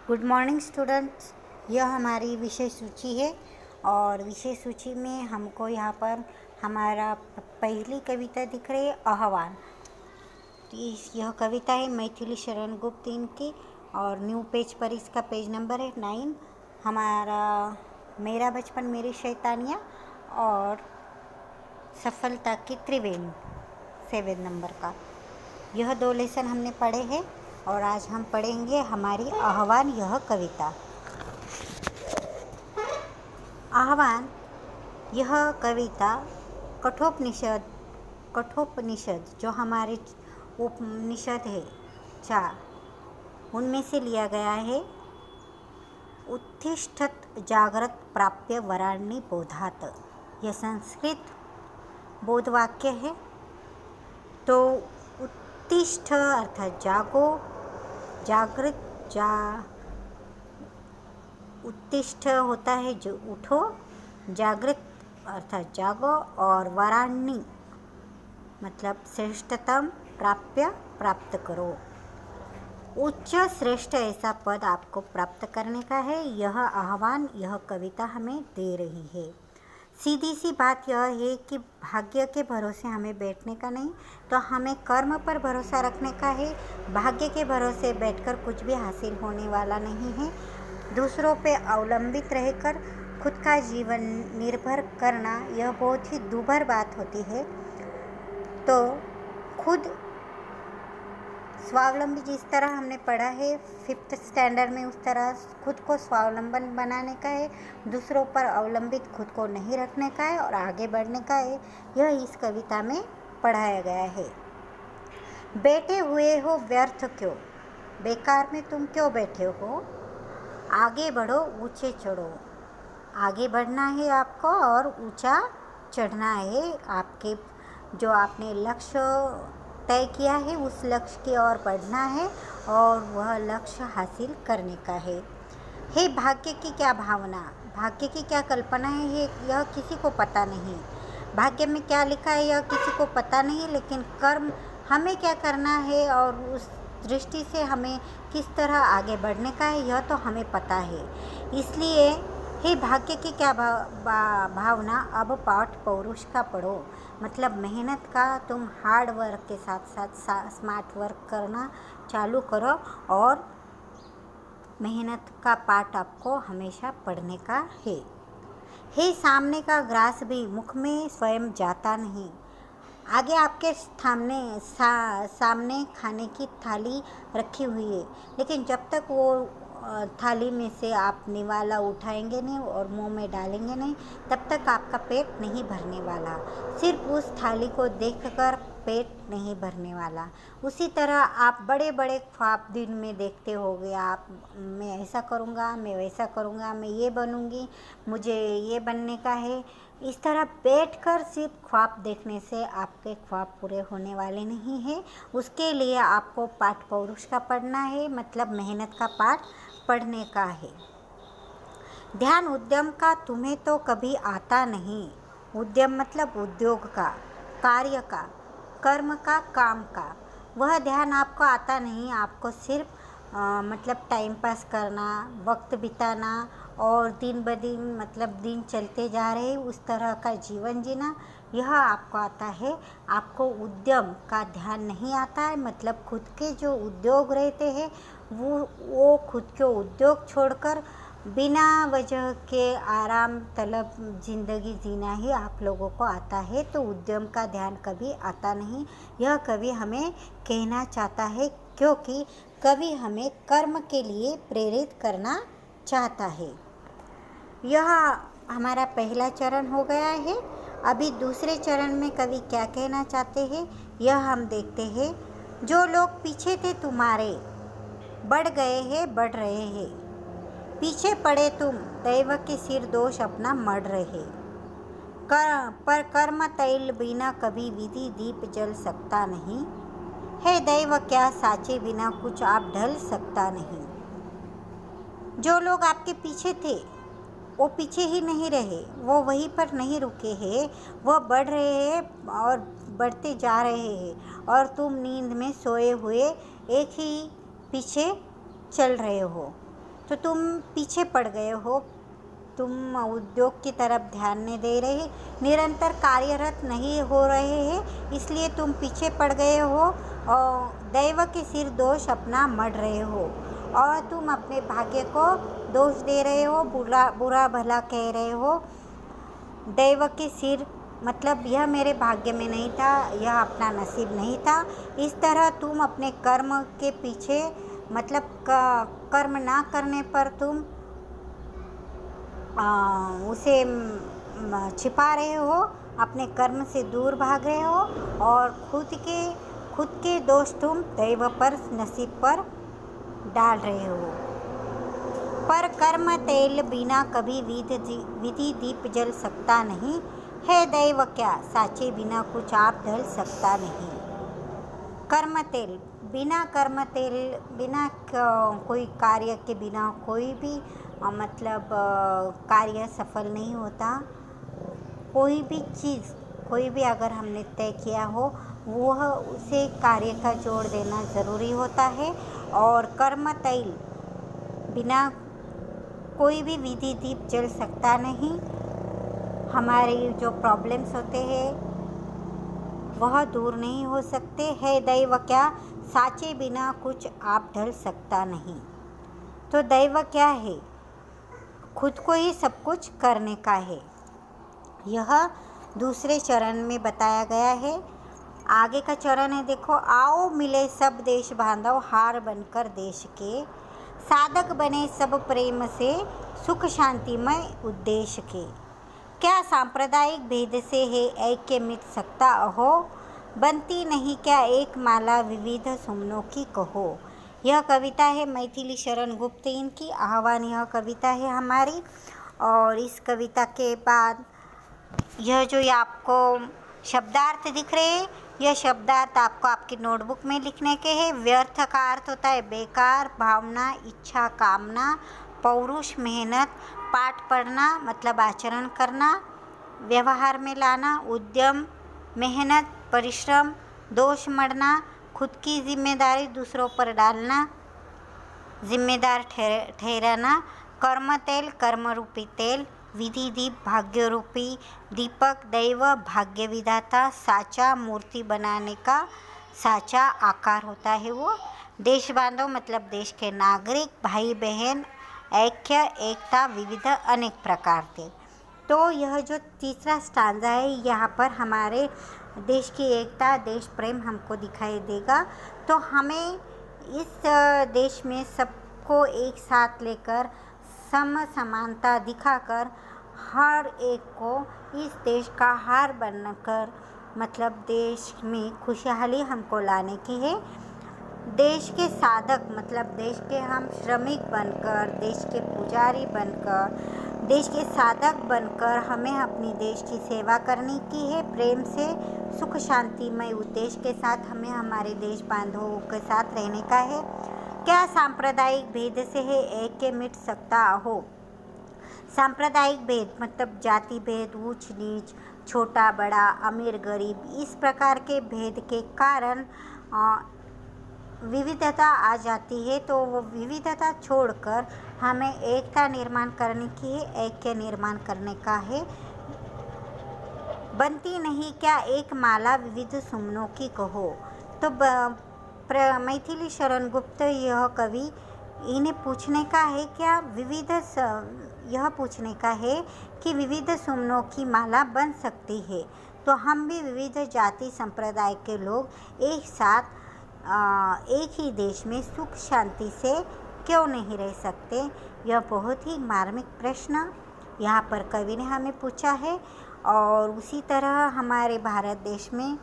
Good morning students. यह हमारी विषय सूची है और विषय सूची में हमको यहाँ पर हमारा पहली कविता दिख रही है, आह्वान। यह कविता है मैथिली शरण गुप्त इनकी और न्यू पेज पर इसका पेज नंबर है 9। हमारा मेरा बचपन मेरी शैतानियाँ और सफलता की त्रिवेणी 7 नंबर का। यह 2 लेसन हमने पढ़े हैं और आज हम पढ़ेंगे हमारी आह्वान यह कविता। आह्वान यह कविता कठोपनिषद जो हमारे उपनिषद है 4 उनमें से लिया गया है। उत्तिष्ठत जागृत प्राप्य वराणि बोधात, यह संस्कृत बोधवाक्य है। तो उत्तिष्ठ अर्थात जागो, जागृत उत्तिष्ठ होता है जो उठो, जागृत अर्थात जागो और वराणि मतलब श्रेष्ठतम प्राप्य प्राप्त करो। उच्च श्रेष्ठ ऐसा पद आपको प्राप्त करने का है। यह आह्वान यह कविता हमें दे रही है। सीधी सी बात यह है कि भाग्य के भरोसे हमें बैठने का नहीं, तो हमें कर्म पर भरोसा रखने का है। भाग्य के भरोसे बैठकर कुछ भी हासिल होने वाला नहीं है। दूसरों पे अवलंबित रहकर खुद का जीवन निर्भर करना यह बहुत ही दुर्भर बात होती है। तो खुद स्वावलंबी जिस तरह हमने पढ़ा है 5th स्टैंडर्ड में, उस तरह खुद को स्वावलंबन बनाने का है। दूसरों पर अवलंबित खुद को नहीं रखने का है और आगे बढ़ने का है। यह इस कविता में पढ़ाया गया है। बैठे हुए हो व्यर्थ क्यों, बेकार में तुम क्यों बैठे हो, आगे बढ़ो ऊंचे चढ़ो। आगे बढ़ना है आपको और ऊंचा चढ़ना है। आपके जो आपने लक्ष्य तय किया है उस लक्ष्य की ओर बढ़ना है और वह लक्ष्य हासिल करने का है। हे भाग्य की क्या भावना, भाग्य की क्या कल्पना है, यह किसी को पता नहीं। भाग्य में क्या लिखा है यह किसी को पता नहीं, लेकिन कर्म हमें क्या करना है और उस दृष्टि से हमें किस तरह आगे बढ़ने का है यह तो हमें पता है। इसलिए हे भाग्य की क्या भावना, अब पाठ पौरुष का पढ़ो। मतलब मेहनत का तुम हार्ड वर्क के साथ साथ स्मार्ट वर्क करना चालू करो और मेहनत का पाठ आपको हमेशा पढ़ने का है। हे सामने का ग्रास भी मुख में स्वयं जाता नहीं। आगे आपके सामने खाने की थाली रखी हुई है, लेकिन जब तक वो थाली में से आप निवाला उठाएंगे नहीं और मुंह में डालेंगे नहीं, तब तक आपका पेट नहीं भरने वाला। सिर्फ उस थाली को देखकर पेट नहीं भरने वाला। उसी तरह आप बड़े बड़े ख्वाब दिन में देखते होगे, आप मैं ऐसा करूँगा, मैं वैसा करूँगा, मैं ये बनूँगी, मुझे ये बनने का है। इस तरह बैठकर सिर्फ ख्वाब देखने से आपके ख्वाब पूरे होने वाले नहीं हैं। उसके लिए आपको पाठ पौरुष का पढ़ना है, मतलब मेहनत का पाठ पढ़ने का है। ध्यान उद्यम का तुम्हें तो कभी आता नहीं। उद्यम मतलब उद्योग का, कार्य का, कर्म का, काम का। वह ध्यान आपको आता नहीं। आपको सिर्फ मतलब टाइम पास करना, वक्त बिताना और दिन ब दिन मतलब दिन चलते जा रहे उस तरह का जीवन जीना, यह आपको आता है। आपको उद्यम का ध्यान नहीं आता है। मतलब खुद के जो उद्योग रहते हैं वो खुद के उद्योग छोड़कर बिना वजह के आराम तलब ज़िंदगी जीना ही आप लोगों को आता है। तो उद्यम का ध्यान कभी आता नहीं, यह कवि हमें कहना चाहता है, क्योंकि कवि हमें कर्म के लिए प्रेरित करना चाहता है। यह हमारा पहला चरण हो गया है। अभी दूसरे चरण में कवि क्या कहना चाहते हैं यह हम देखते हैं। जो लोग पीछे थे तुम्हारे बढ़ गए हैं, बढ़ रहे हैं। पीछे पड़े तुम दैव के सिर दोष अपना मढ़ रहे। पर कर्म तैल बिना कभी विधि दीप जल सकता नहीं। है दैव क्या साचे बिना कुछ आप ढल सकता नहीं। जो लोग आपके पीछे थे वो पीछे ही नहीं रहे, वो वहीं पर नहीं रुके हैं, वो बढ़ रहे हैं और बढ़ते जा रहे हैं और तुम नींद में सोए हुए एक ही पीछे चल रहे हो। तो तुम पीछे पड़ गए हो, तुम उद्योग की तरफ ध्यान नहीं दे रहे, निरंतर कार्यरत नहीं हो रहे हैं, इसलिए तुम पीछे पड़ गए हो और दैव के सिर दोष अपना मढ़ रहे हो और तुम अपने भाग्य को दोष दे रहे हो, बुरा भला कह रहे हो। दैव के सिर मतलब यह मेरे भाग्य में नहीं था, यह अपना नसीब नहीं था। इस तरह तुम अपने कर्म के पीछे मतलब कर्म ना करने पर तुम उसे छिपा रहे हो, अपने कर्म से दूर भाग रहे हो और खुद के दोष तुम दैव पर नसीब पर डाल रहे हो। पर कर्म तेल बिना कभी विधि दीप जल सकता नहीं है, दैव क्या साचे बिना कुछ आप ढल सकता नहीं। कर्म तेल बिना कोई कार्य के बिना कोई भी मतलब कार्य सफल नहीं होता। कोई भी चीज़ कोई भी अगर हमने तय किया हो वह उसे कार्य का जोड़ देना ज़रूरी होता है। और कर्म तेल बिना कोई भी विधि दीप जल सकता नहीं। हमारे जो प्रॉब्लम्स होते हैं वह दूर नहीं हो सकते है, दैव क्या साचे बिना कुछ आप ढल सकता नहीं। तो दैव क्या है? खुद को ही सब कुछ करने का है। यह दूसरे चरण में बताया गया है। आगे का चरण है, देखो। आओ मिले सब देश बांधव हार बनकर देश के, साधक बने सब प्रेम से सुख शांतिमय उद्देश्य के। क्या सांप्रदायिक भेद से है ऐक्य मिट सकता अहो, बनती नहीं क्या एक माला विविध सुमनों की कहो। यह कविता है मैथिली शरण गुप्त इनकी आह्वान, यह कविता है हमारी। और इस कविता के बाद यह जो ये आपको शब्दार्थ दिख रहे हैं, यह शब्दार्थ आपको आपकी नोटबुक में लिखने के हैं। व्यर्थ का अर्थ होता है बेकार, भावना, इच्छा, कामना, पौरुष, मेहनत, पाठ पढ़ना मतलब आचरण करना, व्यवहार में लाना, उद्यम, मेहनत, परिश्रम, दोष मढ़ना, खुद की जिम्मेदारी दूसरों पर डालना, जिम्मेदार ठहराना। कर्म तेल कर्म रूपी तेल, विधि दीप भाग्य रूपी दीपक, दैव भाग्य विधाता, साचा मूर्ति बनाने का साचा आकार होता है वो। देश बांधव मतलब देश के नागरिक, भाई बहन, ऐक्य एकता विविध अनेक प्रकार थे। तो यह जो तीसरा स्टांजा है यहाँ पर हमारे देश की एकता, देश प्रेम हमको दिखाई देगा। तो हमें इस देश में सबको एक साथ लेकर समानता दिखाकर हर एक को इस देश का हार बनकर मतलब देश में खुशहाली हमको लाने की है। देश के साधक मतलब देश के हम श्रमिक बनकर, देश के पुजारी बनकर, देश के साधक बनकर हमें अपनी देश की सेवा करने की है। प्रेम से सुख शांतिमय उद्देश्य के साथ हमें हमारे देश बांधवों के साथ रहने का है। क्या सांप्रदायिक भेद से है ऐक्य मिट सकता हो। सांप्रदायिक भेद मतलब जाति भेद, ऊंच नीच, छोटा बड़ा, अमीर गरीब, इस प्रकार के भेद के कारण विविधता आ जाती है। तो वो विविधता छोड़कर हमें एकता निर्माण करने की है, ऐक्य निर्माण करने का है। बनती नहीं क्या एक माला विविध सुमनों की कहो। तो मैथिली शरण गुप्त यह कवि इन्हें पूछने का है क्या यह पूछने का है कि विविध सुमनों की माला बन सकती है तो हम भी विविध जाति संप्रदाय के लोग एक साथ एक ही देश में सुख शांति से क्यों नहीं रह सकते। यह बहुत ही मार्मिक प्रश्न यहाँ पर कवि ने हमें पूछा है। और उसी तरह हमारे भारत देश में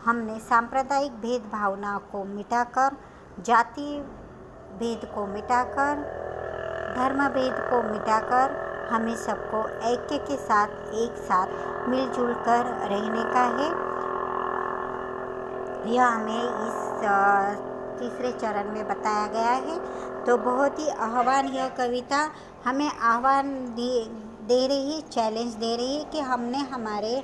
हमने सांप्रदायिक भेद भावना को मिटाकर, जाति भेद को मिटाकर, धर्म भेद को मिटाकर हमें सबको ऐक्य के साथ एक साथ मिलजुल कर रहने का है। यह हमें इस तीसरे चरण में बताया गया है। तो बहुत ही आह्वान यह कविता हमें आह्वान दे रही है, चैलेंज दे रही है कि हमने हमारे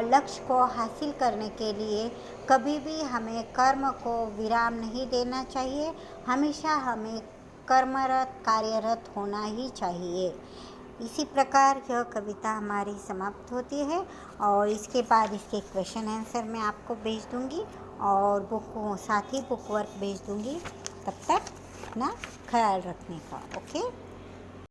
लक्ष्य को हासिल करने के लिए कभी भी हमें कर्म को विराम नहीं देना चाहिए। हमेशा हमें कर्मरत कार्यरत होना ही चाहिए। इसी प्रकार यह कविता हमारी समाप्त होती है और इसके बाद इसके क्वेश्चन आंसर मैं आपको भेज दूँगी और साथ ही बुक वर्क भेज दूँगी। तब तक अपना ख्याल रखने का। ओके।